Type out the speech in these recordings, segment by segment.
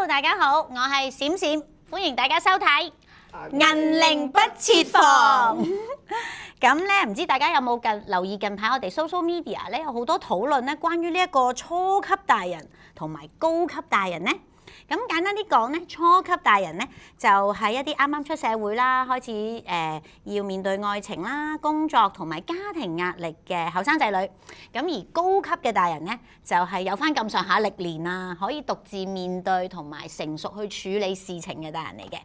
大家好，我係閃閃，歡迎大家收睇銀鈴不設防。咁咧，唔知大家有冇留意近排我哋 social media 咧有好多討論咧，關於呢一個初級大人同埋高級大人咧。咁簡單啲講咧，初級大人咧就係一啲啱啱出社會啦，開始要面對愛情啦、工作同埋家庭壓力嘅後生仔女。咁而高級嘅大人咧，就係有返咁上下歷練啊，可以獨自面對同埋成熟去處理事情嘅大人嚟嘅。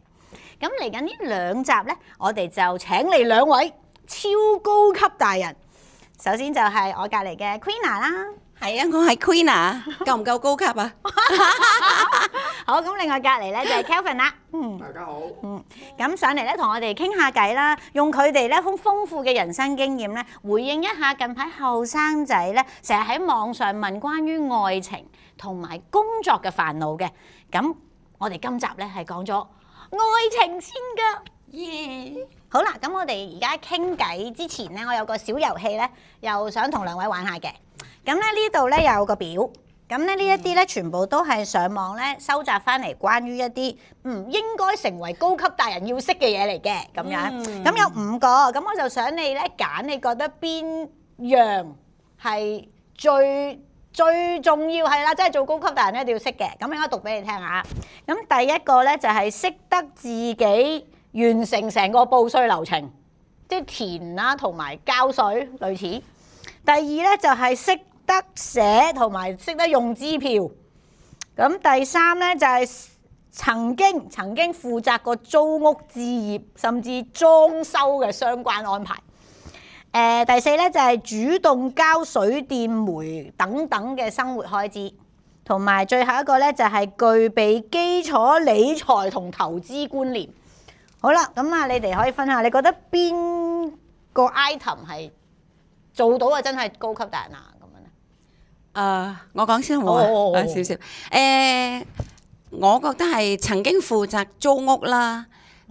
咁嚟緊呢兩集咧，我哋就請嚟兩位超高級大人。首先就係我隔離嘅 Queena 啦。係啊，我係 Queena，夠唔夠高級啊？好，咁另外隔離咧就係 Kelvin 啦。大家好。咁上嚟咧同我哋傾下偈啦，用佢哋咧好豐富嘅人生經驗咧，回應一下近排後生仔咧成日喺網上問關於愛情同埋工作嘅煩惱嘅。咁我哋今集咧係講咗愛情先㗎。耶！好啦，咁我哋而家傾偈之前咧，我有個小遊戲咧，又想同兩位玩下嘅。咁咧呢度咧有個表，咁咧呢一啲咧全部都係上網咧收集翻嚟關於一啲唔應該成為高級大人要識嘅嘢嚟嘅咁樣。咁有5個，咁我就想你咧揀，你覺得邊樣係最重要係啦，即係做高級大人一定要識嘅。咁應該讀俾你聽下。咁第一個咧就係識得自己完成成個報稅流程，即係填啦同埋交稅類似。第二咧就係識得寫同埋識得用支票。咁第三咧就係曾經負責過租屋置業甚至裝修嘅相關安排。第四咧就係主動交水電煤等等嘅生活開支。同埋最後一個咧就係具備基礎理財同投資觀念。好啦，咁啊，你哋可以分享下，你覺得邊個 item 係做到啊？真係高級大人啊咁樣咧？我講先好啊，少少。我覺得係曾經負責租屋啦、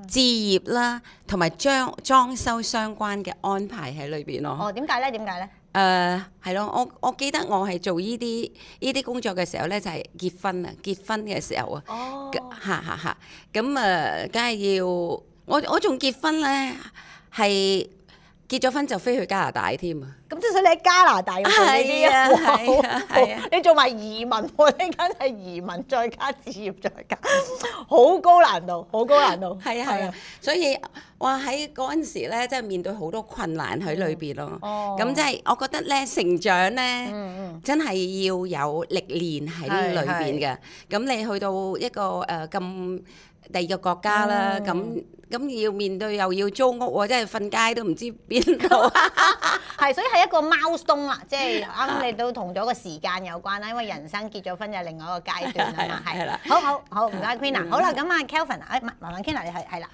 置業啦，同埋裝修相關嘅安排喺裏邊咯。哦，點解咧？係咯，我記得我係做呢啲工作嘅時候咧，就係結婚嘅時候啊。哦。咁梗係要我仲結婚咧，係結咗婚就飛去加拿大添啊！咁即係你喺加拿大要做呢啲啊？係啊！你做埋移民喎，你梗係移民再加置業再加，好高難度。係啊！所以哇喺嗰陣時咧，真係面對好多困難喺裏邊咯。咁即係我覺得咧，成長咧，真係要有歷練喺裏邊嘅。咁你去到一個咁第二個國家啦，咁要面對又要租屋喎，即係瞓街都唔知邊度。係，所以係一個 milestone 啦，即係啱啱你都同咗個時間有關啦，因為人生結咗婚就另外一個階段啊嘛，係。好，唔該 Queena。好啦，咁啊 Kelvin 啊，麻煩 Queena 你係啦。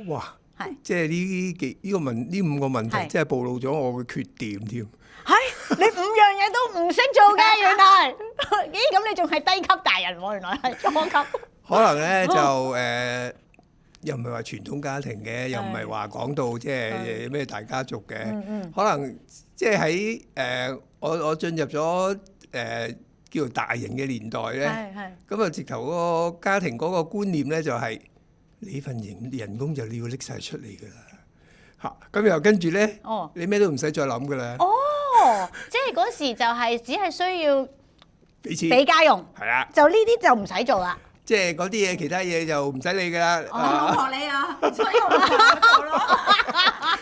哇！係，即係呢5個問題，即係暴露咗我嘅缺點添。係，你5樣嘢都唔識做嘅，原來。咦？咁你仲係低級大人喎？原來係初級。可能咧就又唔係話傳統家庭嘅，又唔係話講到即係咩大家族嘅。可能即係喺我進入咗叫做大型嘅年代咧，咁啊直頭嗰個家庭嗰個觀念咧就係你份人工就你要拎晒出嚟㗎啦嚇，咁又跟住咧，你咩都唔使再諗㗎啦。即係嗰時就係只係需要俾錢俾家用，係啦，就呢啲就唔使做啦。即係嗰啲嘢，其他嘢就唔使理㗎啦。我學你啊，所以我咪做咯。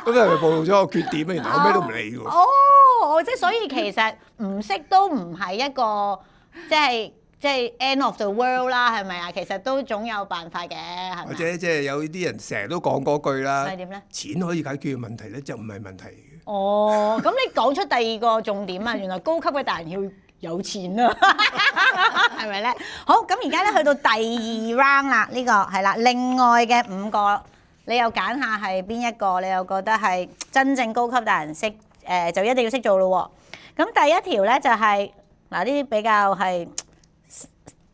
咁係咪暴露咗個缺點啊？原來我咩都唔理喎。即係所以其實唔識都唔係一個即係 end of the world 啦，係咪啊？其實都總有辦法嘅，係咪？或者即係有啲人成日都講嗰句啦。係點咧？錢可以解決嘅問題咧，就唔係問題嘅。咁你講出第二個重點啊！原來高級嘅大人要有錢啊，係咪咧？好，咁而家咧去到第2 round 啦，呢個係啦，另外嘅5個，你又揀下係邊一個？你又覺得係真正高級大人識就一定要識做咯喎。咁第一條咧就係嗱，呢啲比較係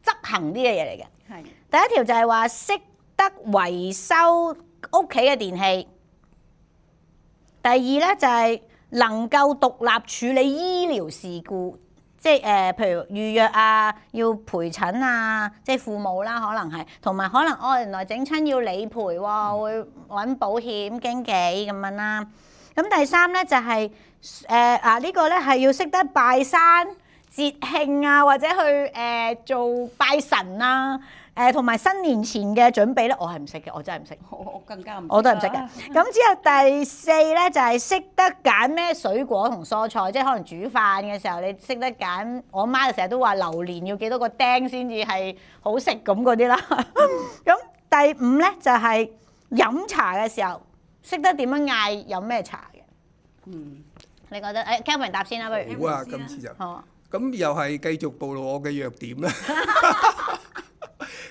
執行啲嘅嘢嚟嘅。係。第一條就係話識得維修屋企嘅電器。第二咧就係能夠獨立處理醫療事故。即係譬如預約啊，要陪診啊，即係父母啦，可能係，同埋可能原來整親要理賠喎，會揾保險經紀咁樣啦。咁第三咧就係呢個咧係要識得拜山節慶啊，或者去做拜神啊。同埋新年前嘅準備咧，我係唔識嘅，我真係唔識。我更加唔識，我都係唔識嘅。咁之後第四咧就係識得揀咩水果同蔬菜，即係可能煮飯嘅時候你識得揀。我媽就成日都話榴蓮要幾多個釘先至係好食咁嗰啲啦。咁第五咧就係飲茶嘅時候識得點樣嗌飲咩茶嘅。你覺得Kelvin 答先啦，不如？好啊，今次就好。咁又係繼續暴露我嘅弱點啦。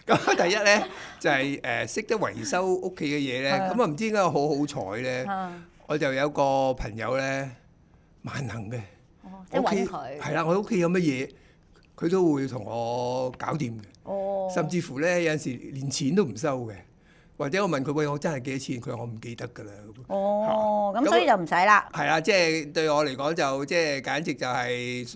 咁第一咧就係識得維修屋企嘅嘢咧，咁啊唔知點解我好好彩咧，我就有個朋友咧萬能嘅，即係揾佢。係啦，我屋企有乜嘢，佢都會同我搞掂嘅。甚至乎咧有陣時連錢都唔收嘅，或者我問佢喂，我真係幾多錢？佢話我唔記得㗎啦。咁所以就唔使啦。係啦，即係對我嚟講就即係簡直就係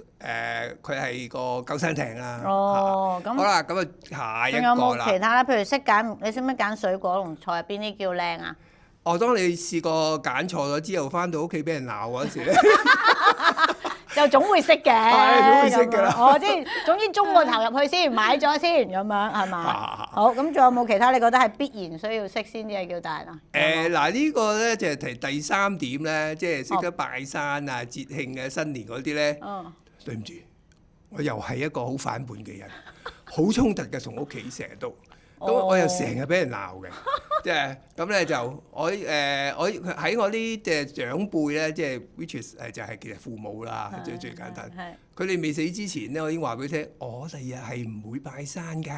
佢係個救生艇啦。咁好啦，咁啊下一個啦。仲有冇其他咧？譬如識揀，你識唔識揀水果同菜入邊啲叫靚啊？當你試過揀錯咗之後，翻到屋企俾人鬧嗰陣時咧，就總會識嘅。總會識㗎啦。即係總之中個頭入去先，買咗先咁樣係嘛？好，咁仲有冇其他你覺得係必然需要識先至係叫大啊？嗱呢個咧就係第三點咧，即係識得拜山啊、節慶嘅新年嗰啲咧。對唔住，我又係一個好反叛嘅人，好衝突嘅同屋企成日都。咁我又成日俾人鬧嘅，即係咁咧就我喺我啲嘅長輩咧，即係 which is 就係其實父母啦，最簡單。佢哋未死之前咧，我已經話俾佢聽，我第日係唔會拜山㗎。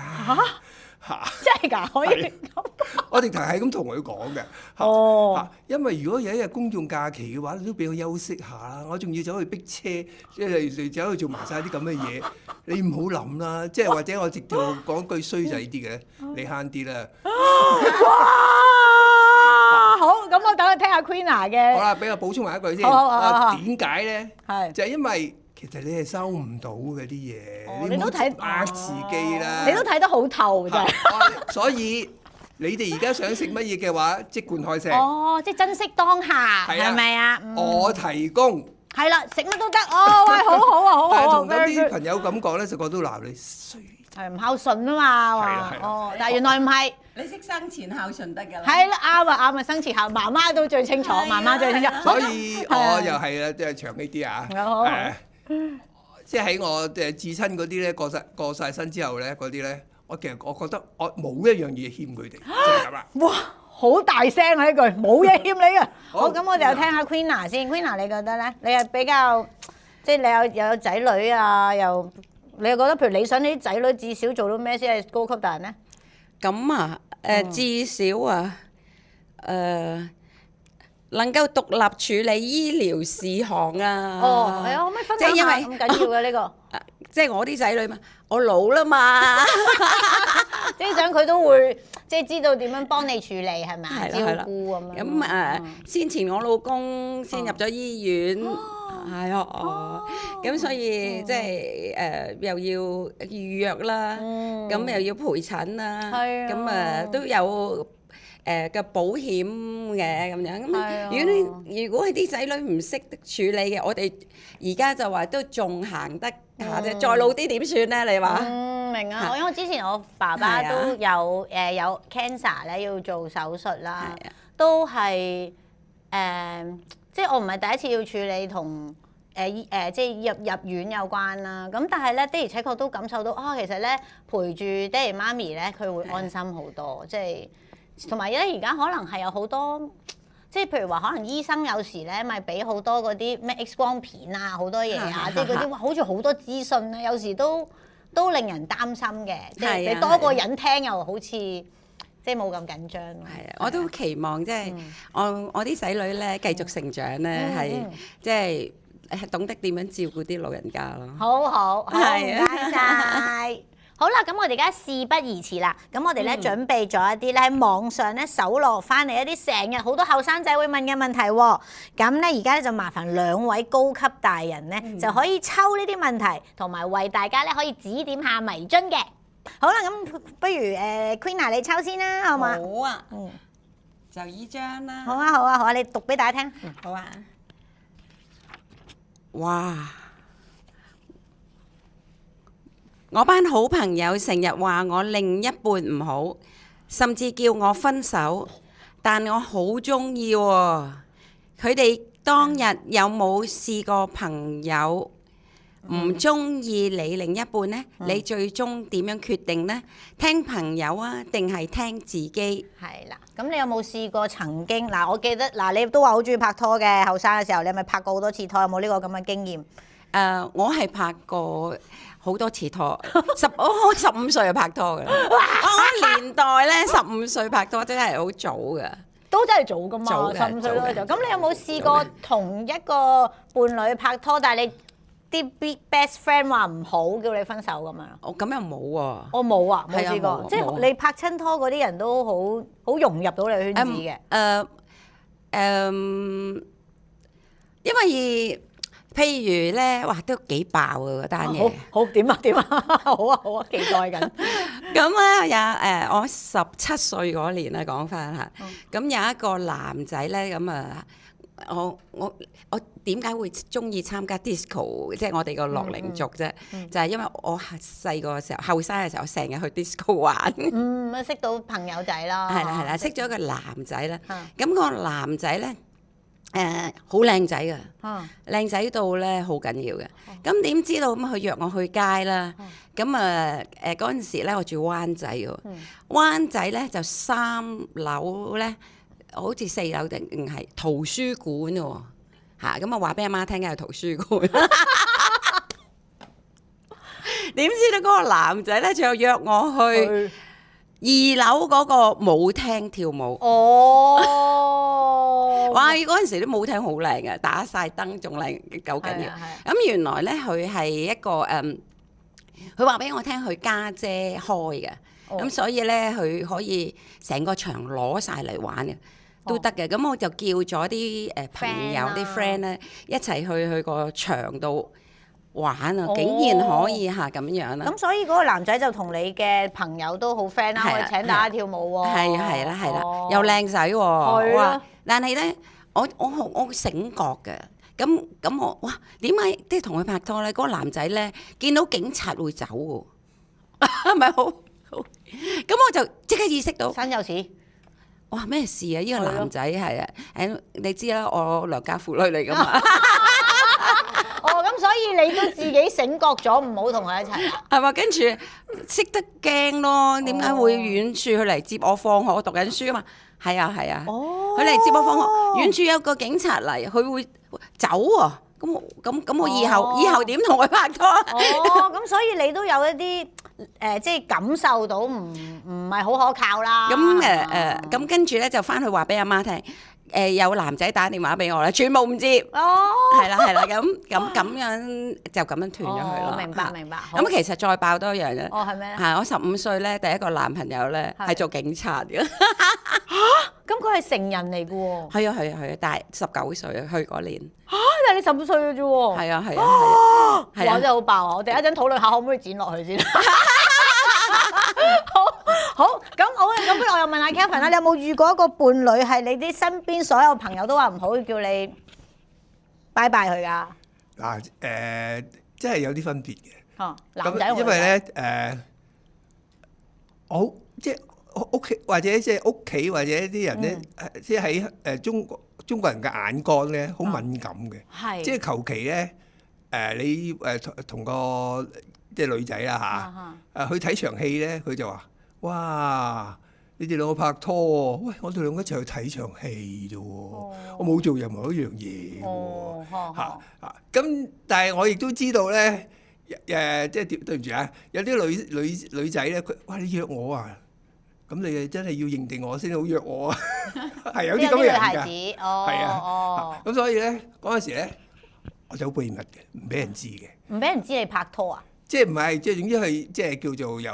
真係㗎，可以咁。我直頭係咁同佢講嘅。因為如果有一日公眾假期嘅話，你都俾我休息下啦。我仲要走去逼車，即係走去做埋晒啲咁嘅嘢，你唔好諗啦。即係或者我直接講句衰仔啲嘅，你慳啲啦。好，咁我等佢聽下 Queena 嘅。好啦，俾我補充埋一句先。點解咧？就係因為其實你係收唔到嘅啲嘢，你唔好呃自己啦。你都睇得好透真係。所以你哋而家想食乜嘢嘅話，即管開聲。即係珍惜當下，係咪啊？我提供。係啦，食乜都得。喂，好好啊，好好啊。但係同有啲朋友咁講咧，就個都鬧你衰。係唔孝順啊嘛。但係原來唔係。你識生前孝順得㗎啦。係啦，啱啊，生前孝，媽媽都最清楚，媽媽最清楚。所以我又係啦，即係長呢啲啊。即係喺我至親嗰啲咧過晒身之後咧，嗰啲咧，我其實我覺得我冇一樣嘢欠佢哋，就係咁啦。哇！好大聲啊！呢句冇嘢欠你嘅。好，咁我哋又聽下 Queena 先。Queena 你覺得咧？你係比較即係你有仔女啊？又你又覺得譬如理想你啲仔女至少做到咩先係高級大人咧？咁啊，至少啊，能夠獨立處理醫療事項啊。係啊，可唔可以分享下咁緊要嘅呢個？即係我啲仔女嘛，我老啦嘛，即係想佢都會即係知道點樣幫你處理係咪？照顧咁樣。咁先前我老公先入咗醫院，係啊，咁所以即係又要預約啦，咁又要陪診啦，咁都有嘅保險嘅咁樣。咁如果係啲仔女唔識得處理嘅，我哋而家就話都仲行得下啫，再老啲點算咧？你話？明啊！因為之前我爸爸都有有 cancer 咧，要做手術啦，都係即係我唔係第一次要處理同即係入院有關啦。咁但係咧的而且確都感受到其實咧陪住爹哋媽咪咧，佢會安心好多。即係同埋咧，而家可能係有好多。即係譬如話，可能醫生有時咧，咪俾好多嗰啲咩 X 光片啊，好多嘢啊，即係嗰啲好似好多資訊咧，有時都令人擔心嘅。即係你多個人聽，又好似即係冇咁緊張咯。係啊，我都期望即係我啲仔女咧繼續成長咧，係即係懂得點樣照顧啲老人家咯。好，唔該晒。好啦，咁我哋而家事不宜遲啦，咁我哋咧準備咗一啲咧喺網上咧搜羅翻嚟一啲成日好多後生仔會問嘅問題喎。咁咧而家咧就麻煩兩位高級大人咧就可以抽呢啲問題，同埋為大家咧可以指點下迷津嘅。好啦，咁不如Queena 你抽先啦，好嘛？好啊，就依張啦。好啊，好啊，好啊，你讀俾大家聽。好啊。哇！我班好朋友成日話我另一半唔好，甚至叫我分手，但我好中意喎。佢哋當日有冇試過朋友唔中意你另一半呢？你最終點樣決定呢？聽朋友啊，定係聽自己？係啦，咁你有冇試過曾經嗱？我記得嗱，你都話好中意拍拖嘅，後生嘅時候，你係咪拍過好多次拖？有冇呢個咁嘅經驗？我係拍過好多次拖，我15歲就拍拖㗎啦。我年代咧15歲拍拖真係好早㗎，都真係早㗎嘛，15歲都早。咁你有冇試過同一個伴侶拍拖，但係你啲 best friend 話唔好，叫你分手咁樣？我咁又冇喎。我冇啊，冇試過。冇即係你拍親拖嗰啲人都好融入到你圈子嘅。因為譬如咧，哇都幾爆啊嗰單嘢。好點啊點啊，好啊，期待緊。咁咧我17歲嗰年咧講翻嚇，咁有一個男仔咧咁啊，我點解會中意參加 disco？ 即係我哋個樂齡族啫，就係因為我細個嘅時候，後生嘅時候成日去 disco 玩。識到朋友仔啦。係啦，識咗一個男仔啦。咁個男仔咧。好靚仔㗎，靚仔到咧好緊要嘅。咁點知道咁佢約我去街啦？咁嗰陣時咧我住灣仔喎，灣仔咧就3樓咧，好似4樓定係圖書館喎嚇。咁啊話俾阿媽聽緊係圖書館。點知道嗰個男仔咧就約我去2樓嗰個舞廳跳舞。哇！嗰陣時啲舞廳好靚嘅，打晒燈仲靚，夠緊要。咁原來咧佢係一個佢話俾我聽佢家姐開嘅，咁所以咧佢可以成個場攞晒嚟玩嘅，都得嘅。咁我就叫咗啲朋友啲 friend 咧一齊去個場度玩啊！竟然可以嚇咁樣啦。咁所以嗰個男仔就同你嘅朋友都好 friend 啦，可以請大家跳舞喎。係啦，又靚仔喎。但係咧，我醒覺嘅，咁我哇點解即係同佢拍拖咧？嗰個男仔咧見到警察會走喎，係咪好？咁我就即刻意識到身有事。哇咩事啊？呢個男仔係啊，你知啦，我良家婦女嚟噶嘛。咁所以你都自己醒覺咗，唔好同佢一齊啦。係嘛？跟住識得驚咯，點解會遠處佢嚟接我放學？我讀緊書啊嘛。係啊。佢嚟接我放學，遠處有個警察嚟，佢會走喎。咁我以後點同佢拍拖？咁所以你都有一啲即係感受到唔係好可靠啦。咁跟住咧就翻去話俾阿媽聽。有男仔打電話俾我啦，全部唔接。係啦，咁樣就咁樣斷咗佢咯。明白。咁其實再爆多一樣嘅。係咩？係我15歲咧，第一個男朋友咧係做警察嘅。咁佢係成人嚟嘅喎。係啊，但係19歲啊，去嗰年。但係你15歲嘅啫喎。係啊。哇！真係好爆啊！我哋一陣討論下可唔可以剪落去先。好，咁不如我又問下 Kelvin 啦，你有冇遇過一個伴侶係你啲身邊所有朋友都話唔好，叫你拜拜佢㗎？嗱真係有啲分別嘅。男仔因為咧即係屋企或者即係屋企或者啲人咧，即係喺中國人嘅眼光咧，好敏感嘅。即係求其咧你同個即係女仔啦嚇，去睇場戲咧，佢就話：哇！你哋兩個拍拖喎，喂！我哋兩個一齊去睇場戲啫喎，我冇做任何一樣嘢喎嚇。咁但係我亦都知道咧，即係對唔住啊，有啲女仔咧，佢哇你約我啊，咁你真係要認定我先好約我啊，係有啲咁嘅人㗎，係啊。咁所以咧嗰陣時咧，我就好秘密嘅，唔俾人知嘅。唔俾人知你拍拖啊？即係唔係即係總之係即係叫做有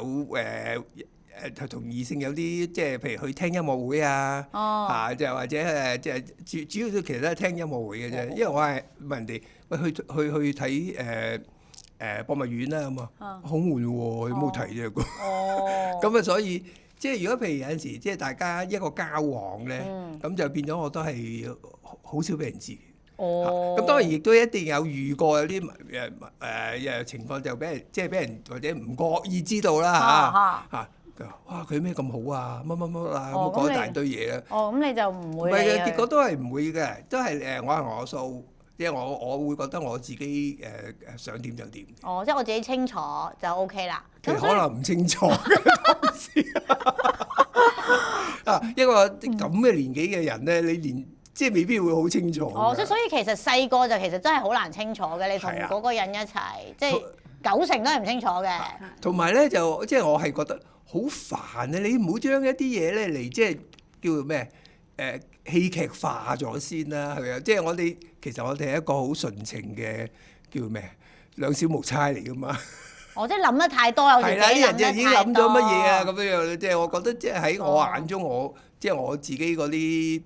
同異性有啲即係譬如去聽音樂會啊，就或者即係主要都其實都係聽音樂會嘅啫。因為我係問人哋喂去睇博物院啦咁啊，好悶喎，有冇睇啫？咁啊，所以即係如果譬如有陣時即係大家一個交往咧，咁就變咗我都係好少俾人知。咁當然亦都一定有遇過有啲情況就俾人即係俾人或者唔覺意知道啦嚇。哇！佢咩咁好啊？乜乜乜啊？咁講一大堆嘢啦。咁你就唔會。唔係嘅，結果都係唔會嘅，都係我行我素，即係我會覺得我自己想點就點。即係我自己清楚就 OK 啦。其實可能唔清楚嘅當時。一個咁嘅年紀嘅人咧，你連即係未必會好清楚。所以其實細個就其實真係好難清楚嘅，你同嗰個人一齊，即係90%都係唔清楚嘅。同埋咧就即係我係覺得。好煩啊！你唔好將一啲嘢咧嚟即係叫做咩戲劇化咗先啦，係咪啊？即係其實我哋係一個好純情嘅叫咩兩小無猜嚟噶嘛。即係諗得太多，有時係啦，啲人就已經諗咗乜嘢啊咁樣，即係我覺得即係喺我眼中，即係我自己嗰啲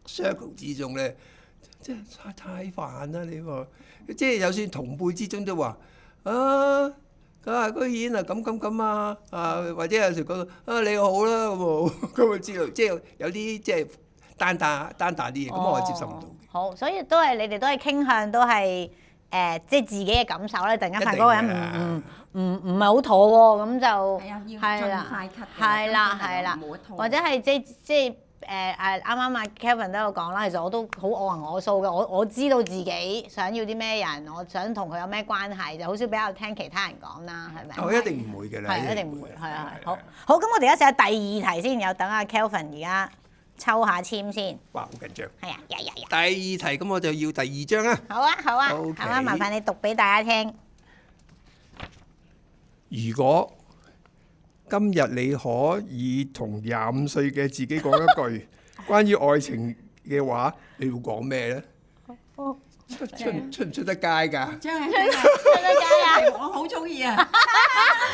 circle 之中咧，即係太煩啦！你話即係就算同輩之中都話啊。居然咁啊！或者有時講你好啦咁啊知道，即係有啲即係單打啲嘢，咁我係接受唔到嘅。好，所以都係你哋都係傾向都係即係自己嘅感受咧。突然間發現嗰個人唔係好妥喎，咁就係啦，係啦，或者係即係。啱啱 Kelvin 都有講啦，其實我都好我行我素嘅，我知道自己想要啲咩人，我想同佢有咩關係，就好少比較聽其他人講啦，係咪？我一定唔會嘅啦，係一定唔會，係啊，好，咁我哋而家試下第二題先，有等阿 Kelvin 而家抽下籤先。哇，好緊張！係啊，第二題咁我就要第2張啊。好啊，麻煩你讀俾大家聽。如果今日你可以同25歲嘅自己講一句關於愛情嘅話，你會講咩咧？出唔出得街㗎？出得街啊！我好中意啊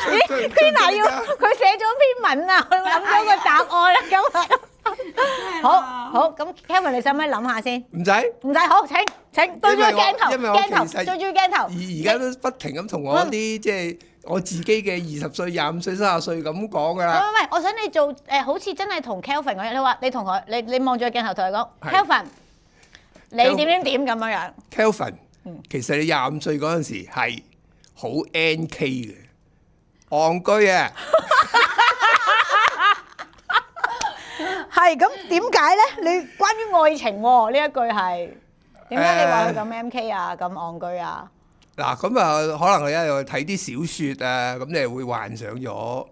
！Queena 要佢寫咗篇文啊，佢諗咗個答案啦，咁好，咁 Kelvin 你使唔使諗下先？唔使，好，請對住個鏡頭，對住鏡頭。而家都不停咁同我啲即係我自己嘅20歲、25歲、30歲咁講㗎啦。唔係，我想你做好似真係同 Kelvin 咁樣，你話你同佢，你望住個鏡頭同佢講 ，Kelvin， 你點咁樣樣 ？Kelvin，其實你25歲嗰陣時係好 NK 嘅，戇居啊！係咁點解咧？你關於愛情喎呢一句係點解你話佢咁 MK 啊，咁戇居啊？嗱咁啊，可能我一路睇啲小説啊，咁你會幻想咗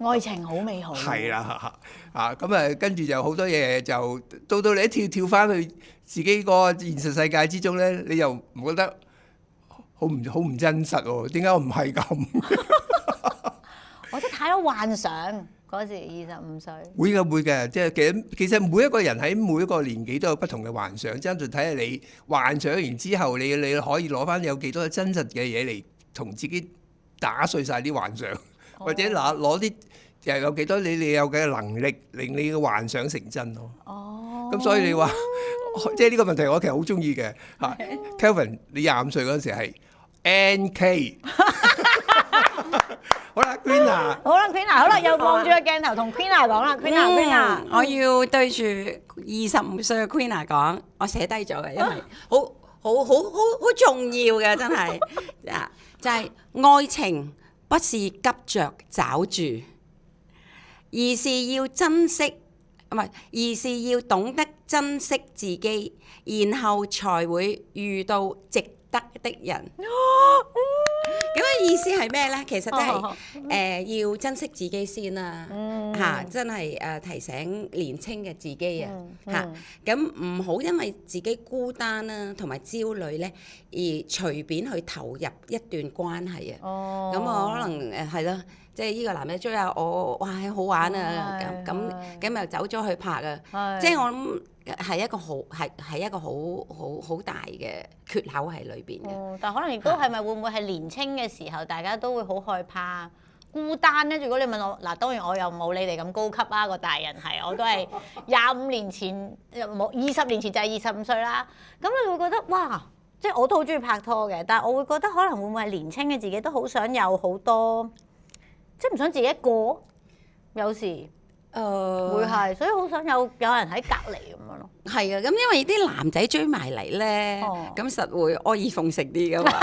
愛情好美好。係啦，咁啊，跟住就好多嘢就到你一跳翻去自己個現實世界之中咧，你又唔覺得好唔真實喎？點解我唔係咁？我真係太多幻想。嗰時25歲會嘅，即係其實每一個人喺每一個年紀都有不同嘅幻想，真係睇下你幻想完之後，你可以攞翻有幾多真實嘅嘢嚟同自己打碎晒啲幻想，或者攞啲又有幾多你有嘅能力令你嘅幻想成真咯。咁所以你話即係呢個問題，我其實好中意嘅嚇。Kelvin， 你25歲嗰陣時係 NK。好啦 ，Queena， 好啦，又望住個鏡頭同 Queena 講啦，Queena，我要對住25歲嘅 Queena 講，我寫低咗嘅，因為好重要嘅，真係就係愛情不是急着找住，而是要珍惜，唔係，而是要懂得珍惜自己，然後才會遇到值得的人。咁嘅意思係咩咧？其實真係要珍惜自己先啦，真係提醒年青嘅自己啊，咁唔好因為自己孤單啦同埋焦慮咧，而隨便去投入一段關係啊。咁我可能係咯，即係呢個男嘅追下我，哇好玩啊！咁又走咗去拍啊！即係我諗係一個好大嘅缺口喺裏邊嘅。但可能亦都係咪會唔會係年青嘅時候，大家都會好害怕孤單咧？如果你問我，嗱當然我又冇你哋咁高級啦，個大人係我都係25年前冇20年前就係25歲啦。咁你會覺得哇，即係我都好中意拍拖嘅，但係我會覺得可能會唔會係年青嘅自己都好想有好多，即係唔想自己一個，有時。會係，所以好想有人喺隔離咁樣咯。係啊，咁因為啲男仔追埋嚟咧，咁實會阿諛奉承啲噶嘛。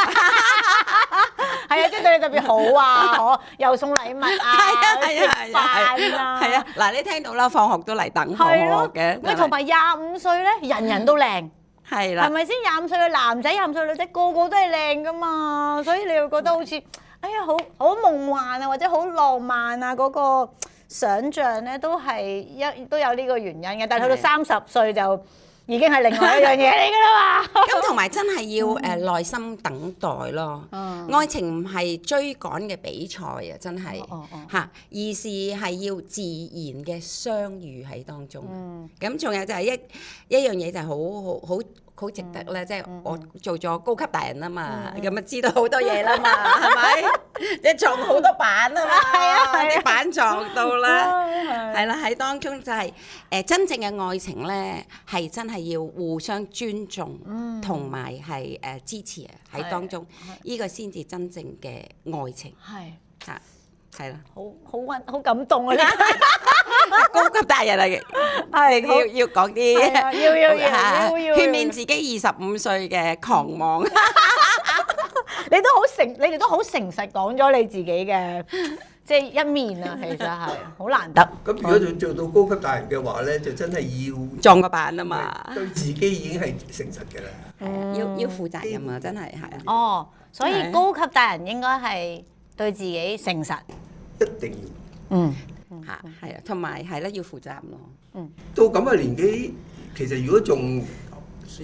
係啊，即係對你特別好啊，又送禮物啊，食飯啊。係啊，嗱你聽到啦，放學都嚟等放學嘅。喂，同埋25歲咧，人人都靚。係啦。係咪先？25歲嘅男仔、25歲女仔個個都係靚噶嘛，所以你會覺得好似，哎呀，好夢幻啊，或者好浪漫啊嗰個。想像咧都有呢個原因嘅，但係去到30歲就已經係另外一樣嘢嚟㗎啦嘛。咁同埋真係要耐心等待咯。愛情唔係追趕嘅比賽啊，真係嚇，而是係要自然嘅相遇喺當中。咁仲有就係一樣嘢就係好值得咧，即係我做咗高級大人啊嘛，咁啊知道好多嘢啦嘛，係咪？即係撞好多板啊嘛，啲板撞到啦，係啦，喺當中就係真正嘅愛情咧，係真係要互相尊重，同埋係支持啊喺當中，呢個先至真正嘅愛情。係嚇，係啦，好感動啊！高級大人嚟嘅，係要講啲，要勸勉自己25歲嘅狂妄。你哋都好誠實講咗你自己嘅即係一面啊，其實係好難得。咁如果做到高級大人嘅話咧，就真係要撞個板啊嘛，對自己已經係誠實嘅啦。要負責任啊，真係係啊。哦，所以高級大人應該係對自己誠實，一定要。嚇係啊，同埋係咧要負責任咯。到咁嘅年紀，其實如果仲自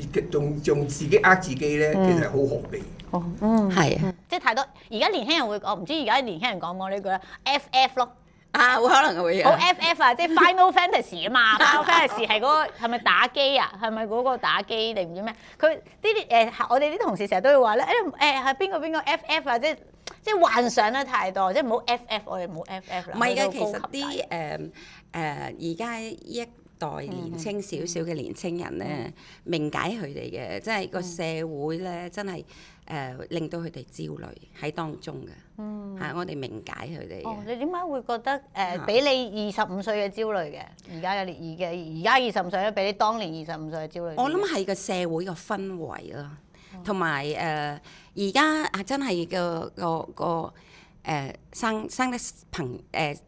己呃自己咧，其實好可悲。係啊，即係太多。而家年輕人會，我唔知而家年輕人講唔講呢句啦 ，FF 咯。會可能會好 FF 啊，即係 Final Fantasy 啊嘛。Final Fantasy 係嗰個係咪打機啊？係咪嗰個打機定唔知咩？佢啲我哋啲同事成日都會話咧，係邊個 FF 啊？即係幻想得太多，即係唔好 FF，我哋唔好 FF 啦。唔係嘅，其實啲而家一代年青少少嘅年青人咧，明解佢哋嘅，即係個社會咧，真係令到佢哋焦慮喺當中嘅。嚇，我哋明解佢哋。哦，你點解會覺得比你25歲嘅焦慮嘅？而家25歲咧，比你當年25歲嘅焦慮？我諗係個社會個氛圍咯，同埋而家真係個生得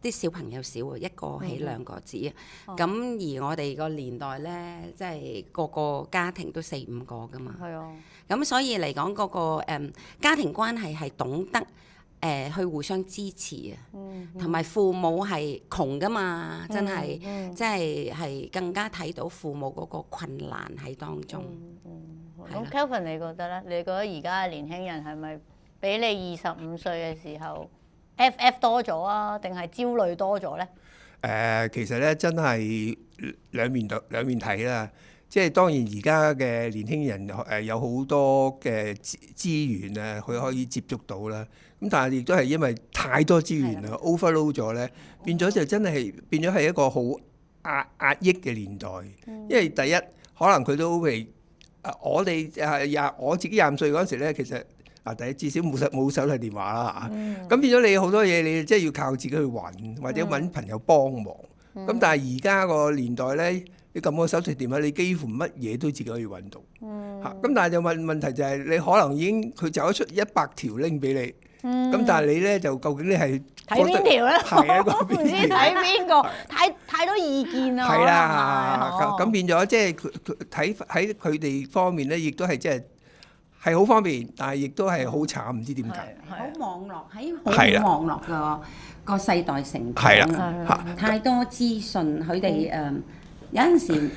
啲小朋友少啊，一個起兩個止啊。咁而我哋個年代咧，即係個個家庭都4、5個噶嘛。係啊。咁所以嚟講，嗰個家庭關係係懂得去互相支持啊。同埋父母係窮噶嘛，真係即係更加睇到父母嗰個困難喺當中。咁 Kelvin 你覺得咧？你覺得而家嘅年輕人係咪比你25歲嘅時候 FF 多咗啊，定係焦慮多咗咧？其實咧真係兩面睇啦。即係當然而家嘅年輕人有好多嘅資源啊，佢可以接觸到啦。咁但係亦都係因為太多資源啦 overload 咗咧，變咗就真係變咗係一個好壓抑嘅年代。因為第一可能佢都係我哋我自己25歲嗰陣時咧，其實第一至少冇手提電話啦嚇。咁變咗你好多嘢，你即係要靠自己去揾，或者揾朋友幫忙。咁但係而家個年代咧，你撳個手提電話，你幾乎乜嘢都自己可以揾到嚇。咁但係就問題就係你可能已經佢走咗出100條 link 俾你。咁但係你咧就究竟你係睇邊條咧？係啊，唔知睇邊個，太多意見啦。係啦，咁變咗即係佢睇喺佢哋方面咧，亦都係即係好方便，但係亦都係好慘，唔知點解。好網絡喺好網絡個世代成長啊，太多資訊，佢哋有陣時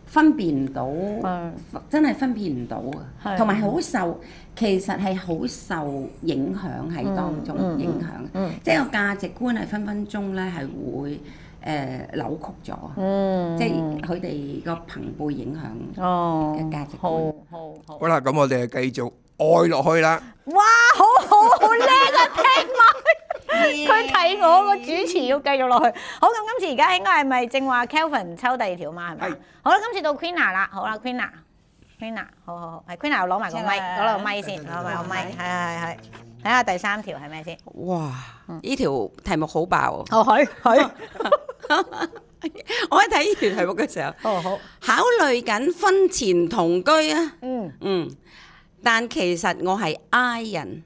分辨唔到，真係分辨唔到啊！同埋其實係好受影響喺當中影響，即係個價值觀係分分鐘咧係會扭曲咗，即係佢哋個朋輩影響嘅價值觀。好。好啦，咁我哋繼續愛落去啦。哇，好叻啊！聽埋佢睇我個主持要繼續落去。好，咁今次而家應該係咪正話 Kelvin 抽第二條嘛？係咪？好啦，今次到 Queena 啦。好啦，Queena，好，係 Queena 攞埋個咪，攞個咪先，攞埋個咪，係。睇下第三條係咩先？哇！呢條題目好爆喎。係。我喺睇呢條題目嘅時候，好。考慮緊婚前同居啊。嗯。但其實我係 I 人，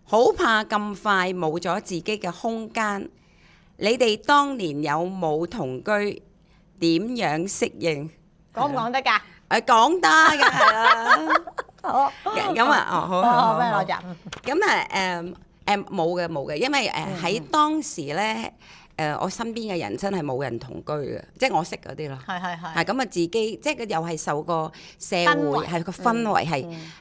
好怕咁快冇咗自己嘅空間。你哋當年有冇同居？點樣適應？講唔講得㗎？講得㗎，係啦。好。咁啊，好。咩攞集？咁冇嘅，因為喺當時咧。我身邊嘅人真係冇人同居嘅，即係我識嗰啲咯。係咁啊，自己即係又係受個社會係個氛圍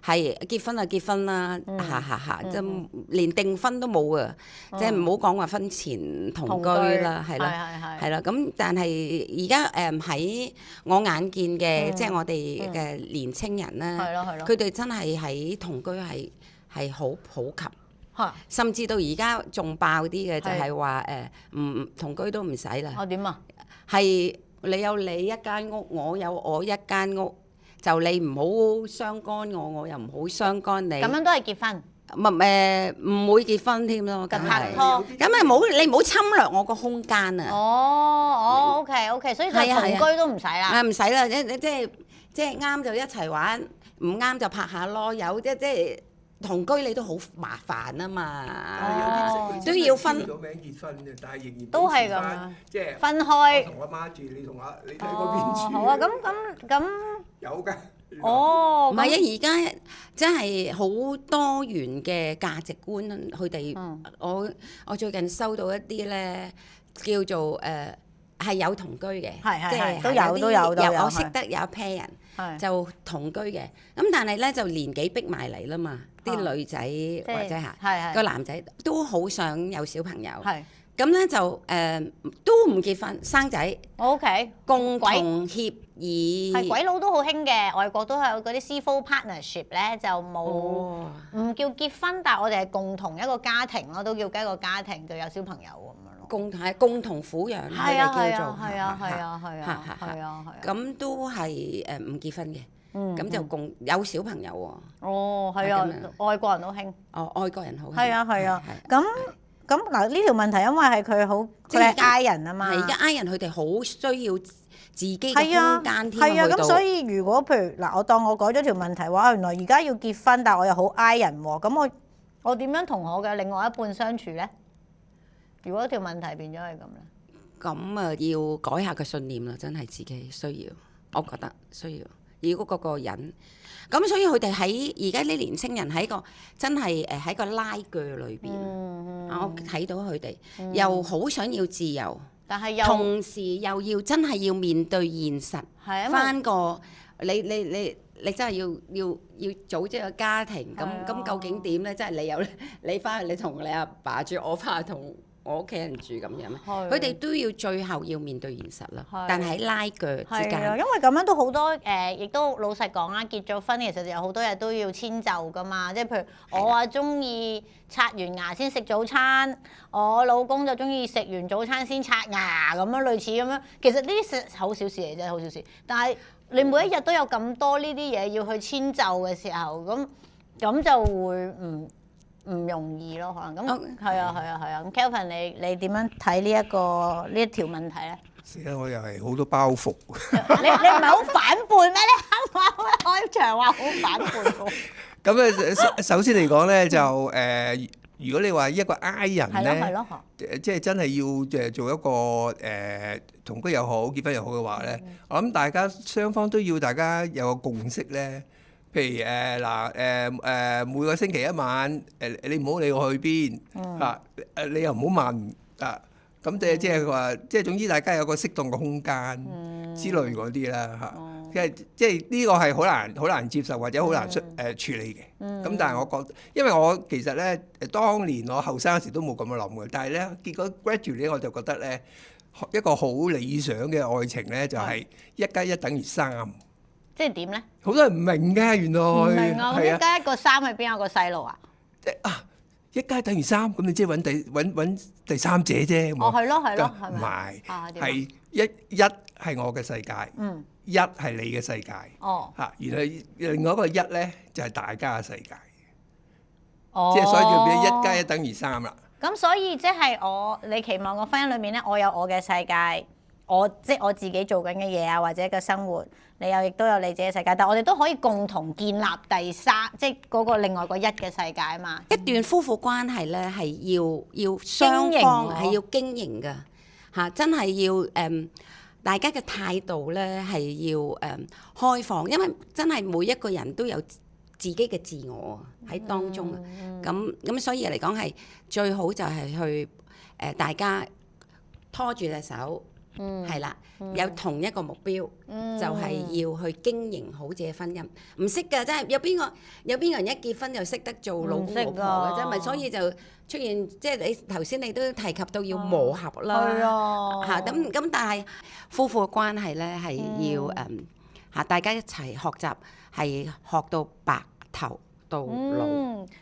係結婚就結婚啦，即係連訂婚都冇啊！即係唔好講話婚前同居啦，係啦。咁但係而家喺我眼見嘅，即係我哋嘅年青人咧，佢哋真係喺同居係好普及。甚至到而家仲爆啲嘅就係話唔同居都唔使啦。點啊？係你有你一間屋，我有我一間屋，就你唔好傷乾我，我又唔好傷乾你。咁樣都係結婚？唔會結婚添咯，梗係。拍拖。咁你唔好侵略我個空間啊！OK，所以就同居都唔使啦。唔使啦，即係啱就一齊玩，唔啱就拍下囉柚，即係。同居你都好麻煩啊嘛，都要分咗名結婚嘅，但係仍然都係咁啊，即係分開。我同阿媽住，你喺嗰邊住。好啊，咁有㗎。唔係啊，而家真係好多元嘅價值觀，佢哋我最近收到一啲咧叫做係有同居嘅，即係都有。我識得有一批人就同居嘅，咁但係咧就年紀逼埋嚟啦嘛。啲女仔或者係個男仔都好想有小朋友，咁咧就都唔結婚生仔。OK，共同協議係鬼佬都好興嘅，外國都係有嗰啲 civil partnership 咧，就冇唔叫結婚，但係我哋係共同一個家庭咯，都叫一個家庭，就有小朋友咁樣咯。共同撫養，佢哋叫做係啊，咁都係唔結婚嘅。咁就共有小朋友喎。係啊，外國人都興。外國人好興。係啊。咁嗱呢條問題，因為係佢係 I 人啊嘛。係而家 I 人佢哋好需要自己嘅空間添。係啊，咁所以如果譬如嗱，我當我改咗條問題話，原來而家要結婚，但係我又好 I 人喎，咁我點樣同我嘅另外一半相處咧？如果條問題變咗係咁咧？咁啊，要改下個信念啦，真係自己需要，我覺得需要。如果嗰個人，咁所以佢哋喺而家啲年青人喺個真係喺個拉鋸裏邊，我睇到佢哋又好想要自由，但係又同時又要真係要面對現實，返個你真係要組織個家庭，咁究竟點咧？即係你返去你同你阿爸住，我返去同我屋企人住咁樣，佢哋都要最後要面對現實啦。但係喺拉鋸之間，因為咁樣都好多亦都老實講啦，結咗婚其實有好多嘢都要遷就噶嘛。即係譬如我話中意刷完牙先食早餐，我老公就中意食完早餐先刷牙咁樣，類似咁樣。其實呢啲好小事嚟啫，好小事。但係你每一日都有咁多呢啲嘢要去遷就嘅時候，咁就會唔容易咯，可能咁係啊。咁 Kelvin 你點樣睇呢一條問題咧？死啦！我又係好多包袱。你唔係好反叛咩？你啱啱開場話好反叛喎。咁首先嚟講咧，就如果你話一個 I 人咧，即係真係要做一個同居又好、結婚又好嘅話咧，我諗大家雙方都要大家有個共識咧。譬如每個星期一晚你唔好理我去邊你又唔好問咁即係話即係總之大家有個適當嘅空間之類嗰啲啦即係呢個係好難接受或者好難處理嘅。咁但係我覺得，因為我其實咧當年我後生嗰時都冇咁樣諗嘅，但係咧結果 gradually 我就覺得咧一個好理想嘅愛情咧，就係1+1=3。即係點咧？好多人唔明嘅，原來唔明啊！咁係一加一個3係邊有個細路啊？ 1+1=3，咁你即係揾第三者啫。哦，係咯，係咯，係唔咪？係，係一係我嘅世界，一係你嘅世界。哦，嚇，然後另外一個一咧就係大家嘅世界。哦，即係所以就變1+1=3啦。咁所以即係你期望個婚姻裏面咧，我有我嘅世界，即係我自己做緊嘅嘢啊，或者嘅生活，你亦都有你自己嘅世界，但係我哋都可以共同建立第三，即係嗰個另外個一嘅世界啊嘛。一段夫婦關係咧係要雙方係要經營㗎嚇，真係要大家嘅態度咧係要開放，因為真係每一個人都有自己嘅自我喺當中啊，咁所以嚟講係最好就係去大家拖住隻手，係啦，有同一個目標，就係要去經營好自己婚姻。唔識㗎，真係有邊個人一結婚就識得做老公老婆嘅啫，咪所以就出現即係你頭先你都提及到要磨合啦，係啊，嚇咁但係夫婦嘅關係咧係要嚇大家一齊學習，係學到白頭到老。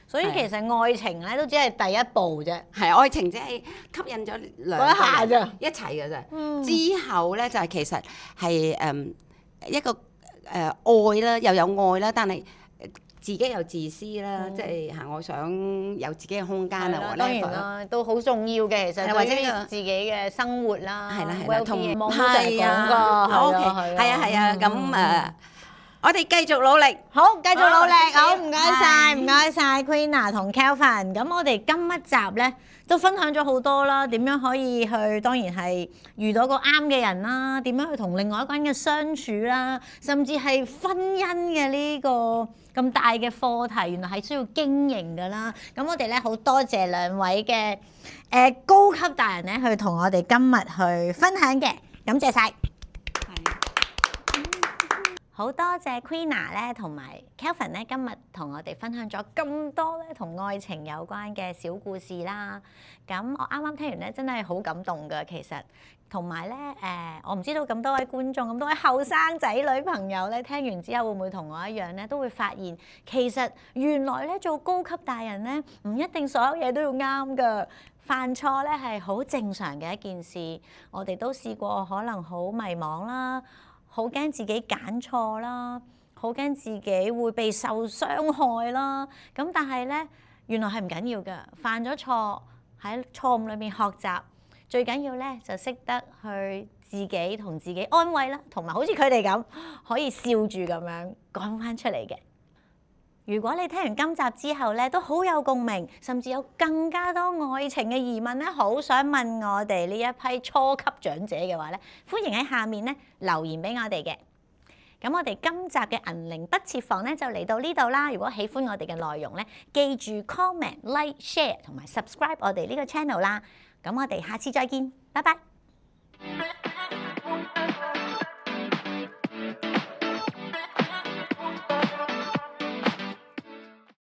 所以其實愛情咧都只係第一步啫。係愛情只係吸引咗兩個人嗰一下咋一齊嘅啫。之後咧就係其實係一個愛啦，又有愛啦，但係自己又自私啦，即係嚇我想有自己嘅空間啊。當然啦，都好重要嘅。其實或者自己嘅生活啦，係啦係啦，同係啊，OK，係啊咁我哋繼續努力，好，繼續努力，好，唔該晒，唔該晒 Queena 同 Kelvin。咁我哋今一集咧都分享咗好多啦，點樣可以去，當然係遇到個啱嘅人啦，點樣去同另外一個人嘅相處啦，甚至係婚姻嘅呢個咁大嘅課題，原來係需要經營㗎啦。咁我哋咧好多謝兩位嘅高級大人咧，去同我哋今日去分享嘅，感謝晒。好多謝 Queena 咧同埋 Kelvin 咧，今日同我哋分享咗咁多咧同愛情有關嘅小故事啦。咁我啱啱聽完咧，真係好感動㗎。其實同埋咧我唔知道咁多位觀眾、咁多位後生仔女朋友咧，聽完之後會唔會同我一樣咧，都會發現其實原來咧做高級大人咧，唔一定所有嘢都要啱㗎。犯錯咧係好正常嘅一件事。我哋都試過可能好迷茫啦。好驚自己揀錯啦，好驚自己會被受傷害啦。咁但係咧，原來係唔緊要嘅。犯咗錯喺錯誤裏面學習，最緊要咧就識得去自己同自己安慰啦，同埋好似佢哋咁可以笑住咁樣講翻出嚟嘅。如果你聽完今集之後咧，都好有共鳴，甚至有更加多愛情嘅疑問咧，好想問我哋呢一批初級長者嘅話咧，歡迎喺下面咧留言俾我哋嘅。咁我哋今集嘅銀鈴不設防咧就嚟到呢度啦。如果喜歡我哋嘅內容咧，記住 comment、like、share 同埋 subscribe 我哋呢個 channel 啦。咁我哋下次再見，拜拜。